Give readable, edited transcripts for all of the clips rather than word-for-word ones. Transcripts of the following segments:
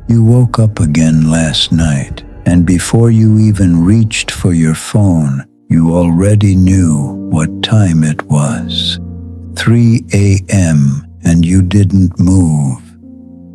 You woke up again last night, and before you even reached for your phone, you already knew what time it was. 3 a.m. and you didn't move.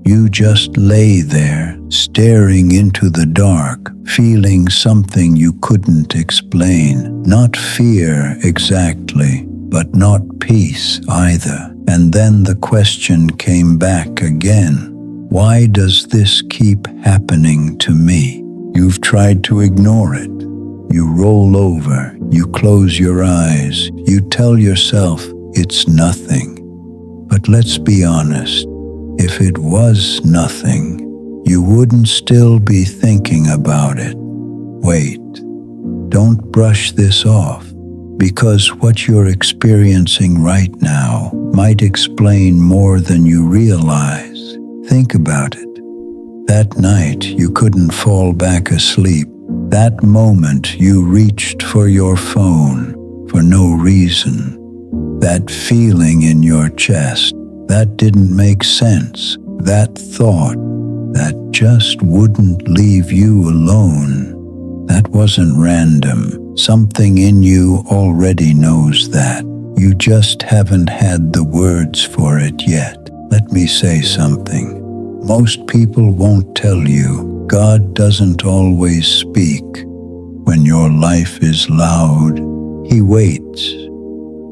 You just lay there, staring into the dark, feeling something you couldn't explain. Not fear exactly, but not peace either. And then the question came back again. Why does this keep happening to me? You've tried to ignore it. You roll over, you close your eyes, you tell yourself it's nothing. But let's be honest, if it was nothing, you wouldn't still be thinking about it. Wait, don't brush this off, because what you're experiencing right now might explain more than you realize. Think about it. That night you couldn't fall back asleep. That moment you reached for your phone for no reason. That feeling in your chest that didn't make sense. That thought that just wouldn't leave you alone. That wasn't random. Something in you already knows that. You just haven't had the words for it yet. Let me say something. Most people won't tell you. God doesn't always speak. When your life is loud, He waits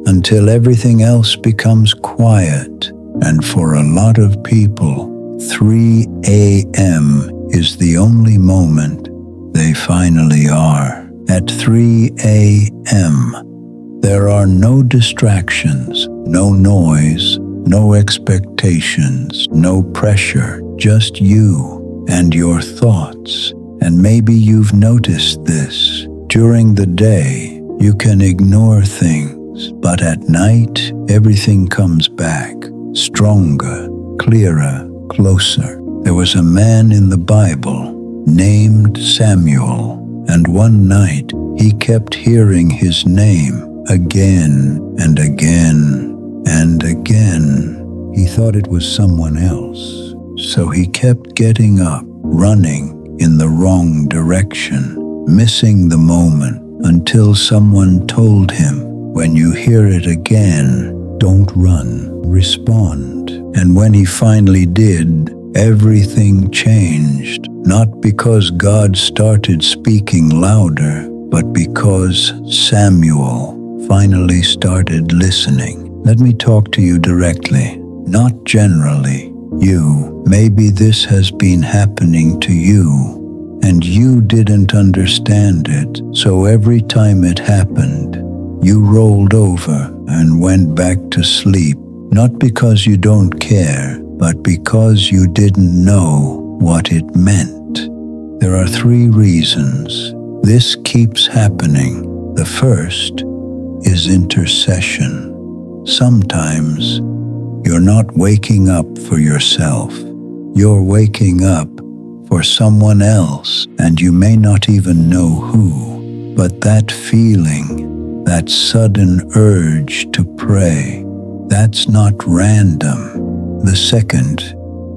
until everything else becomes quiet. And for a lot of people, 3 a.m. is the only moment they finally are. At 3 a.m., there are no distractions, no noise, no expectations, no pressure, just you and your thoughts. And maybe you've noticed this. During the day, you can ignore things, but at night, everything comes back, stronger, clearer, closer. There was a man in the Bible named Samuel, and one night he kept hearing his name again and again and again. He thought it was someone else, so he kept getting up, running in the wrong direction, missing the moment until someone told him, when you hear it again, don't run, respond. And when he finally did, everything changed, not because God started speaking louder, but because Samuel finally started listening. Let me talk to you directly, not generally. You, maybe this has been happening to you, and you didn't understand it, so every time it happened, you rolled over and went back to sleep, not because you don't care, but because you didn't know what it meant. There are 3 reasons this keeps happening. The first is intercession. Sometimes you're not waking up for yourself. You're waking up for someone else, and you may not even know who. But that feeling, that sudden urge to pray, that's not random. The second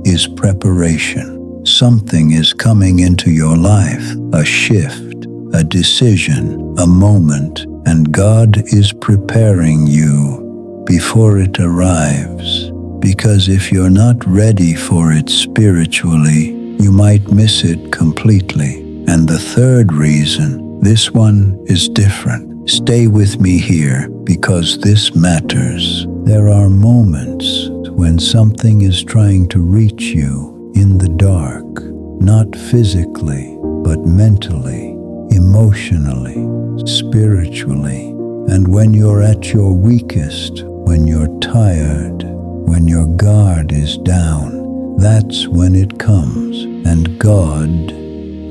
is preparation. Something is coming into your life, a shift, a decision, a moment, and God is preparing you before it arrives. Because if you're not ready for it spiritually, you might miss it completely. And the third reason, this one is different. Stay with me here, because this matters. There are moments when something is trying to reach you in the dark, not physically, but mentally, emotionally, spiritually. And when you're at your weakest, when you're tired, when your guard is down, that's when it comes. And God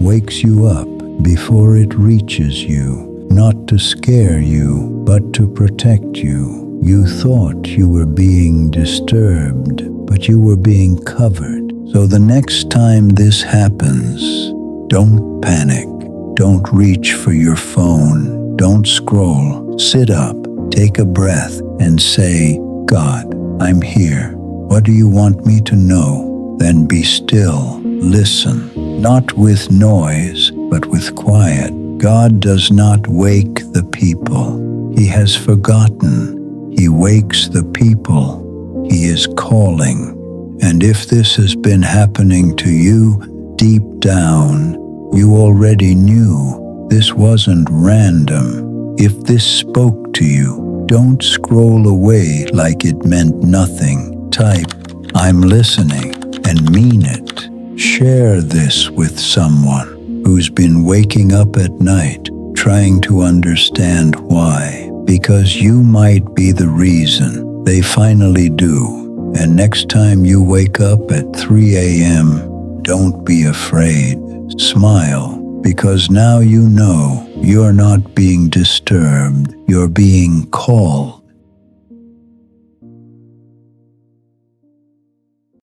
wakes you up before it reaches you, not to scare you, but to protect you. You thought you were being disturbed, but you were being covered. So the next time this happens, don't panic. Don't reach for your phone. Don't scroll. Sit up, take a breath, and say, God, I'm here. What do you want me to know? Then be still Listen, not with noise, but with quiet. God does not wake the people He has forgotten. He wakes the people He is calling. And if this has been happening to you, deep down, you already knew this wasn't random. If this spoke to you, don't scroll away like it meant nothing. Type, "I'm listening," and mean it. Share this with someone who's been waking up at night trying to understand why, because you might be the reason they finally do. And next time you wake up at 3 a.m., don't be afraid. Smile, because now you know you're not being disturbed, you're being called.